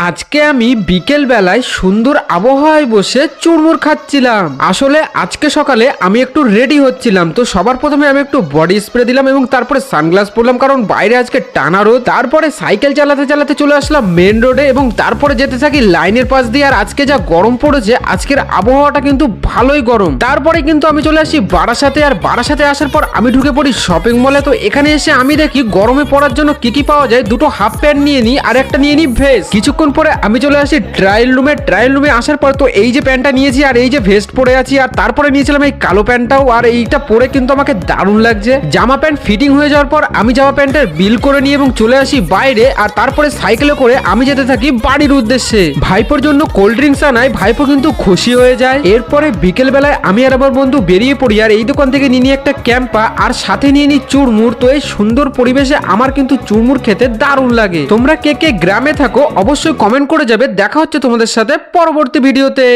আজকে আমি বিকেল বেলায় সুন্দর আবহাওয়ায় বসে চুরমুর খাচ্ছিলাম। আসলে আজকে সকালে আমি একটু রেডি হচ্ছিলাম, তো সবার প্রথমে আমি একটু বডি স্প্রে দিলাম এবং তারপরে সানগ্লাস পরলাম, কারণ বাইরে আজকে টানা রোদ। তারপরে সাইকেল চালাতে চালাতে চলে আসলাম মেন রোডে এবং তারপরে যেতে থাকি লাইনের পাশ দিয়ে। আর আজকে যা গরম পড়েছে, আজকের আবহাওয়াটা কিন্তু ভালোই গরম। তারপরে কিন্তু আমি চলে আসি বারাসাতে, আর বারাসাতে আসার পর আমি ঢুকে পড়ি শপিং মলে। তো এখানে এসে আমি দেখি গরমে পড়ার জন্য কি কি পাওয়া যায়। দুটো হাফ প্যান্ট নিয়ে নিই আর একটা নিয়ে নিই ভেস্ট। কিছুক্ষণ পরে আমি চলে আসি ট্রায়াল রুমে আসার পর তো এই যে প্যান্টটা নিয়েছি আর এই যে ভেস্ট পরে আছি, আর তারপরে নিয়েছিলাম এই কালো প্যান্টটাও, আর এইটা পরে কিন্তু আমাকে দারুণ লাগছে। জামা প্যান্ট ফিটিং হয়ে যাওয়ার পর আমি জামা প্যান্টের বিল করে নিই এবং চলে আসি বাইরে। আর তারপরে সাইকেলে করে আমি যেতে থাকি বাড়ির উদ্দেশ্যে। ভাইপোর জন্য কোল্ড ড্রিঙ্কস আনাই, ভাইপো কিন্তু খুশি হয়ে যায়। এরপরে বিকেল বেলায় আমি আর আমার বন্ধু বেরিয়ে পড়ি, আর এই দোকান থেকে নিয়ে নিই একটা ক্যাম্পা আর সাথে নিয়ে নিই চুরমুর। তো এই সুন্দর পরিবেশে আমার কিন্তু চুরমুর খেতে দারুণ লাগে। তোমরা কে কে গ্রামে থাকো অবশ্যই কমেন্ট করে যাবে। দেখা হচ্ছে তোমাদের সাথে পরবর্তী ভিডিওতে।